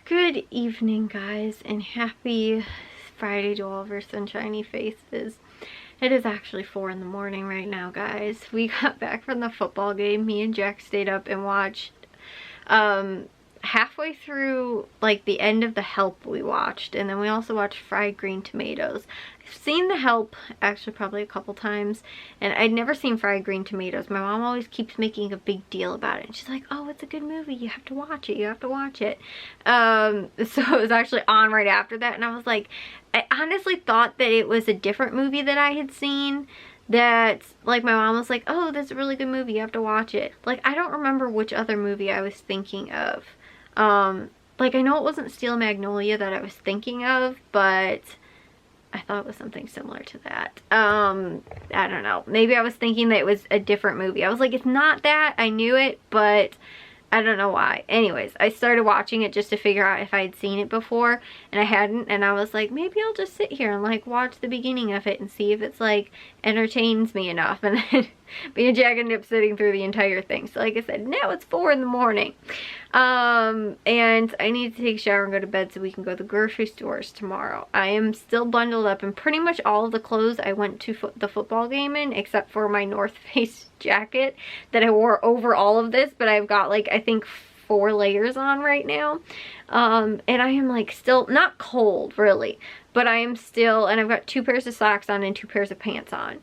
Good evening, guys, and happy Friday to all of our sunshiny faces. It is actually 4 in the morning right now, guys. We got back from the football game. Me and Jack stayed up and watched halfway through, like, the end of The Help we watched, and then we also watched Fried Green Tomatoes. I've seen The Help actually probably a couple times, and I'd never seen Fried Green Tomatoes. My mom always keeps making a big deal about it, and she's like, oh, it's a good movie, you have to watch it, you have to watch it. So it was actually on right after that, and I was like, I honestly thought that it was a different movie that I had seen, that, like, my mom was like, oh, that's a really good movie, you have to watch it. Like, I don't remember which other movie I was thinking of. Like, I know it wasn't Steel Magnolia that I was thinking of, but I thought it was something similar to that. I don't know. Maybe I was thinking that it was a different movie. I was like, it's not that. I knew it, but I don't know why. Anyways, I started watching it just to figure out if I had seen it before, and I hadn't, and I was like, maybe I'll just sit here and, like, watch the beginning of it and see if it's, like, entertains me enough. And then me and Jack ended up sitting through the entire thing. So like I said, now it's 4 in the morning. And I need to take a shower and go to bed so we can go to the grocery stores tomorrow. I am still bundled up in pretty much all of the clothes I went to the football game in, except for my North Face jacket that I wore over all of this, but I've got, like, I think 4 layers on right now. And I am, like, still not cold really, but I am still, and I've got 2 pairs of socks on and 2 pairs of pants on.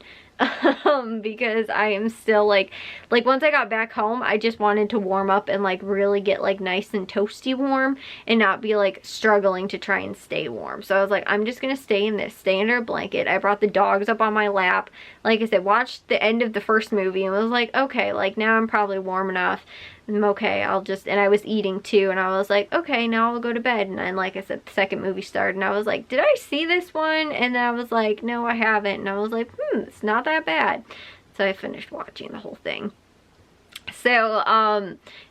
Because I am still like once I got back home, I just wanted to warm up and, like, really get, like, nice and toasty warm and not be, like, struggling to try and stay warm. So I was like, I'm just gonna stay in this, stay under a blanket. I brought the dogs up on my lap. Like I said, watched the end of the first movie and was like, okay, like, now I'm probably warm enough. I'm okay, I'll just, and I was eating too, and I was like, okay, now I'll go to bed. And then, like I said, the second movie started, and I was like, did I see this one? And then I was like, no, I haven't. And I was like, it's not that bad. So I finished watching the whole thing. So,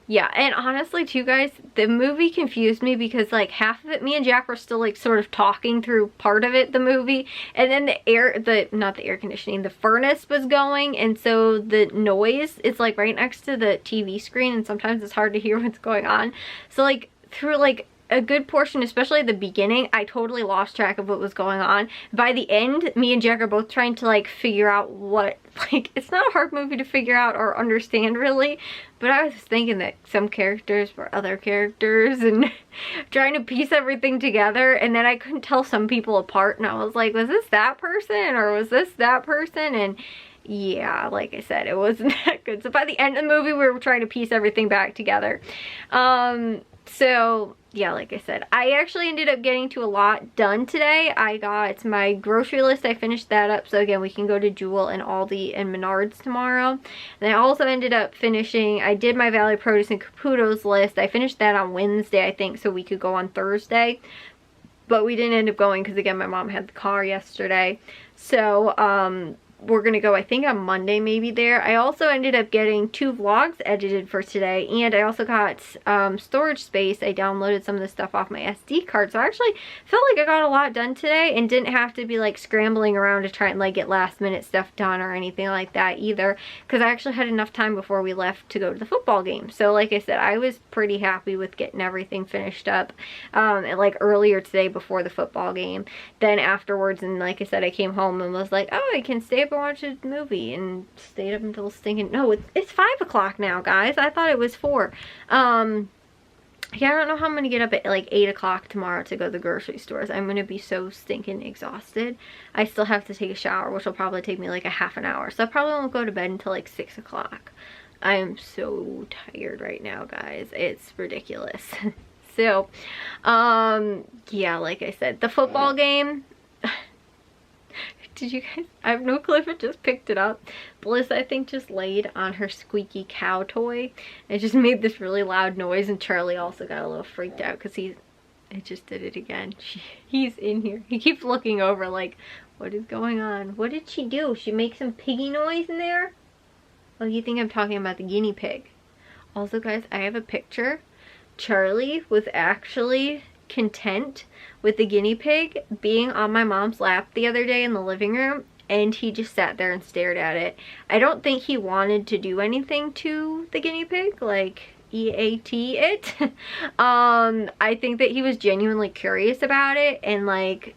yeah, and honestly too, guys, the movie confused me because, like, half of it, me and Jack were still, like, sort of talking through part of it, the movie, and then not the air conditioning, the furnace was going, and so the noise is, like, right next to the TV screen, and sometimes it's hard to hear what's going on. So, like, through, like, a good portion, especially at the beginning, I totally lost track of what was going on. By the end, me and Jack are both trying to, like, figure out what, like, it's not a hard movie to figure out or understand really, but I was thinking that some characters were other characters and trying to piece everything together, and then I couldn't tell some people apart, and I was like, was this that person or was this that person? And yeah, like I said, it wasn't that good. So by the end of the movie, we were trying to piece everything back together. So yeah, like I said, I actually ended up getting to a lot done today. I got my grocery list, I finished that up, so again, we can go to Jewel and Aldi and Menards tomorrow. And I also ended up finishing, I did my Valley Produce and Caputo's list. I finished that on Wednesday, I think, so we could go on Thursday. But we didn't end up going because, again, my mom had the car yesterday. So, we're gonna go, I think, on Monday maybe there. I also ended up getting 2 vlogs edited for today, and I also got storage space. I downloaded some of the stuff off my SD card, so I actually felt like I got a lot done today and didn't have to be, like, scrambling around to try and, like, get last minute stuff done or anything like that either, because I actually had enough time before we left to go to the football game. So like I said, I was pretty happy with getting everything finished up like earlier today before the football game. Then afterwards, and like I said, I came home and was like, oh, I can stay up and watch a movie, and stayed up until stinking, no, it's 5 o'clock now, guys. I thought it was 4. Yeah, I don't know how I'm gonna get up at, like, 8 o'clock tomorrow to go to the grocery stores. I'm gonna be so stinking exhausted. I still have to take a shower, which will probably take me, like, a half an hour, so I probably won't go to bed until, like, 6 o'clock. I am so tired right now, guys. It's ridiculous. So, yeah, like I said, the football game, did you guys, I have no clue if it just picked it up. Bliss, I think, just laid on her squeaky cow toy. It just made this really loud noise, and Charlie also got a little freaked out because it just did it again. He's in here. He keeps looking over like, what is going on? What did she do? She make some piggy noise in there? Oh, you think I'm talking about the guinea pig. Also, guys, I have a picture. Charlie was actually content with the guinea pig being on my mom's lap the other day in the living room, and he just sat there and stared at it. I don't think he wanted to do anything to the guinea pig. Like, EAT it. I think that he was genuinely curious about it and like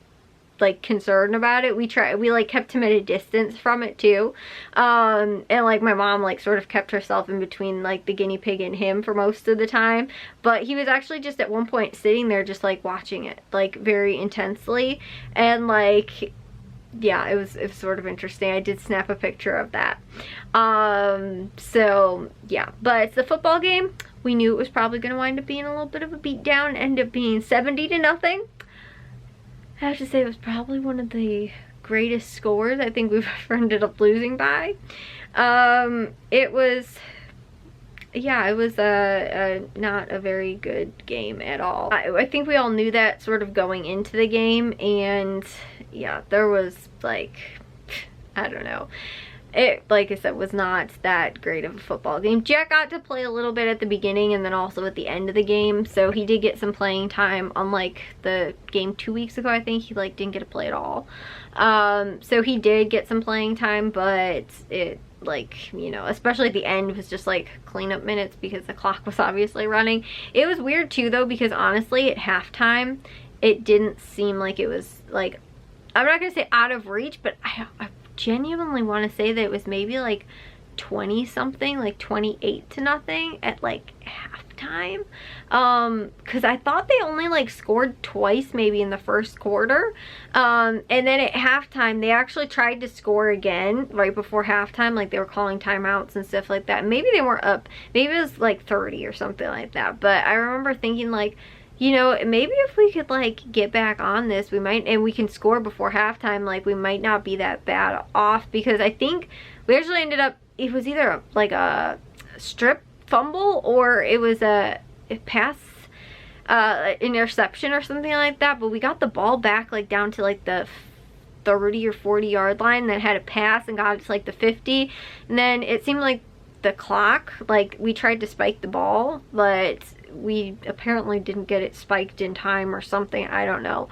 concerned about it. We like kept him at a distance from it too. And like my mom like sort of kept herself in between like the guinea pig and him for most of the time. But he was actually just at one point sitting there just like watching it like very intensely. And like, yeah, it was sort of interesting. I did snap a picture of that. So yeah, but it's the football game. We knew it was probably going to wind up being a little bit of a beatdown, end up being 70-0. I have to say it was probably one of the greatest scores I think we've ever ended up losing by. It was, yeah, it was not a very good game at all. I think we all knew that sort of going into the game, and yeah, there was like, I don't know. It, like I said, was not that great of a football game. Jack got to play a little bit at the beginning and then also at the end of the game, so he did get some playing time, unlike the game 2 weeks ago. I think he like didn't get to play at all. So he did get some playing time, but it, like, you know, especially at the end, was just like cleanup minutes because the clock was obviously running. It was weird too though, because honestly at halftime it didn't seem like it was like, I'm not gonna say out of reach, but I genuinely want to say that it was maybe like 20 something, like 28-0 at like halftime. Because I thought they only like scored twice maybe in the first quarter. And then at halftime they actually tried to score again right before halftime, like they were calling timeouts and stuff like that. Maybe they weren't up, maybe it was like 30 or something like that. But I remember thinking like, you know, maybe if we could like get back on this, we might, and we can score before halftime, like we might not be that bad off, because I think we actually ended up, it was either like a strip fumble or it was a pass, interception or something like that, but we got the ball back like down to like the 30 or 40 yard line, then had a pass and got it to like the 50, and then it seemed like the clock, like we tried to spike the ball, but we apparently didn't get it spiked in time or something, I don't know,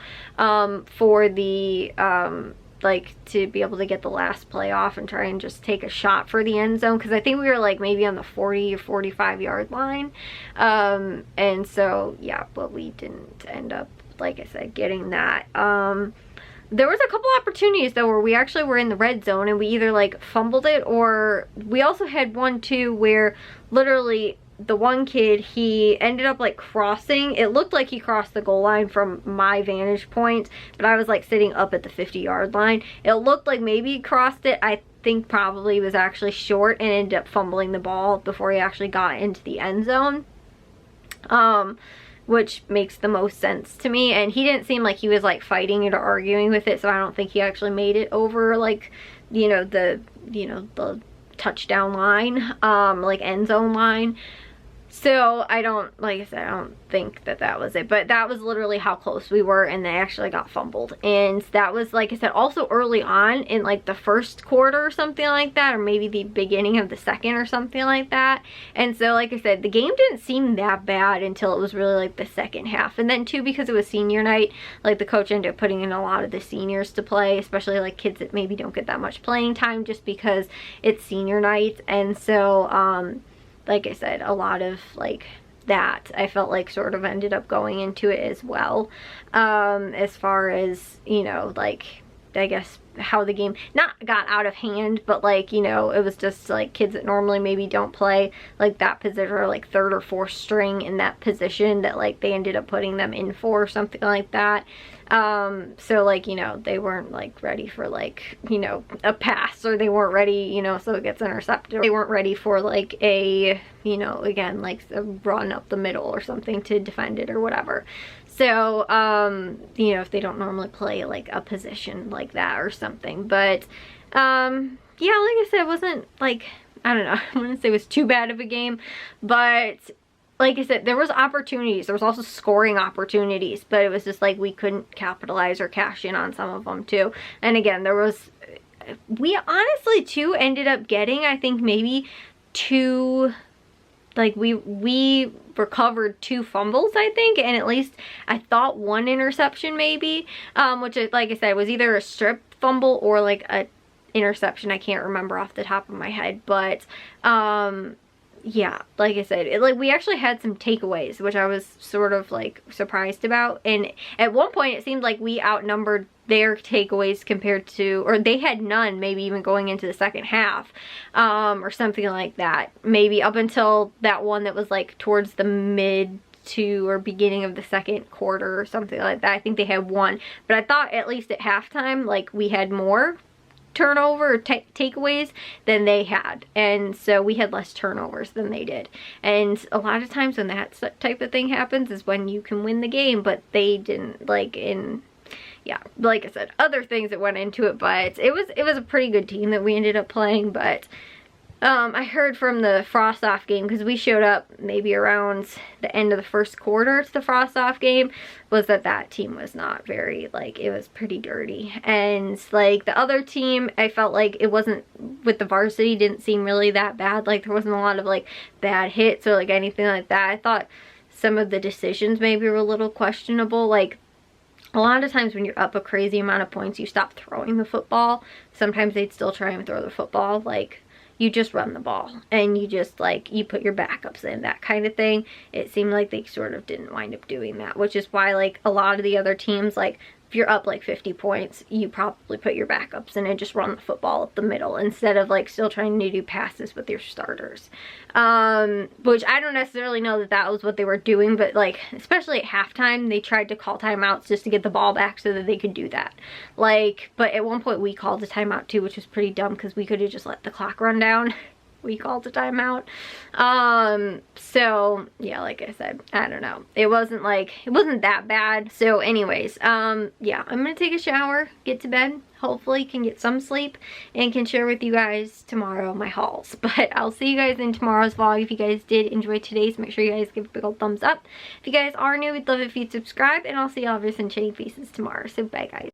for the like to be able to get the last play off and try and just take a shot for the end zone, because I think we were like maybe on the 40 or 45 yard line, and so yeah, but we didn't end up, like I said, getting that. There was a couple opportunities though where we actually were in the red zone and we either like fumbled it, or we also had one too where literally the one kid, he ended up like crossing. It looked like he crossed the goal line from my vantage point, but I was like sitting up at the 50-yard line. It looked like maybe he crossed it. I think probably he was actually short and ended up fumbling the ball before he actually got into the end zone. Which makes the most sense to me, and he didn't seem like he was like fighting it or arguing with it, so I don't think he actually made it over like, you know, the touchdown line, like end zone line. So I don't, like I said, I don't think that that was it, but that was literally how close we were, and they actually got fumbled. And that was, like I said, also early on in like the first quarter or something like that, or maybe the beginning of the second or something like that. And so, like I said, the game didn't seem that bad until it was really like the second half. And then too, because it was senior night, like the coach ended up putting in a lot of the seniors to play, especially like kids that maybe don't get that much playing time just because it's senior night. And so, like I said, a lot of like that I felt like sort of ended up going into it as well, as far as, you know, like I guess how the game not got out of hand, but like, you know, it was just like kids that normally maybe don't play like that position, or like third or fourth string in that position, that like they ended up putting them in for or something like that. So like, you know, they weren't like ready for like, you know, a pass, or they weren't ready, you know, so it gets intercepted. They weren't ready for like a, you know, again, like a run up the middle or something to defend it or whatever. So, you know, if they don't normally play like a position like that or something. But, yeah, like I said, it wasn't like, I don't know, I wouldn't say it was too bad of a game, but like I said, there was opportunities. There was also scoring opportunities, but it was just like we couldn't capitalize or cash in on some of them too. And again, there was, we honestly too ended up getting, I think maybe two, like we recovered 2 fumbles, I think, and at least I thought 1 interception maybe, which is, like I said, was either a strip fumble or like a interception. I can't remember off the top of my head, but yeah, like I said, like we actually had some takeaways, which I was sort of like surprised about. And at one point it seemed like we outnumbered their takeaways compared to, or they had none, maybe even going into the second half, or something like that. Maybe up until that one that was like towards the mid to or beginning of the second quarter or something like that. I think they had one, but I thought at least at halftime, like we had more turnover or takeaways than they had, and so we had less turnovers than they did. And a lot of times when that type of thing happens is when you can win the game, but they didn't. Like in, yeah, like I said, other things that went into it, but it was a pretty good team that we ended up playing. But I heard from the Frost Off game, because we showed up maybe around the end of the first quarter to the Frost Off game, was that team was not very, like, it was pretty dirty. And like the other team, I felt like it wasn't, with the varsity, didn't seem really that bad. Like there wasn't a lot of like bad hits or like anything like that. I thought some of the decisions maybe were a little questionable. Like a lot of times when you're up a crazy amount of points, you stop throwing the football. Sometimes they'd still try and throw the football. Like you just run the ball and you just like, you put your backups in, that kind of thing. It seemed like they sort of didn't wind up doing that, which is why like a lot of the other teams, like if you're up like 50 points, you probably put your backups in and just run the football up the middle instead of like still trying to do passes with your starters. Which I don't necessarily know that that was what they were doing, but like especially at halftime, they tried to call timeouts just to get the ball back so that they could do that. Like, but at one point we called a timeout too, which was pretty dumb because we could have just let the clock run down. We called a timeout. So yeah, like I said, I don't know, it wasn't that bad. So anyways, yeah, I'm gonna take a shower, get to bed, hopefully can get some sleep, and can share with you guys tomorrow my hauls. But I'll see you guys in tomorrow's vlog. If you guys did enjoy today's, make sure you guys give a big old thumbs up. If you guys are new, we'd love it if you'd subscribe, and I'll see y'all over some shiny faces tomorrow. So bye guys.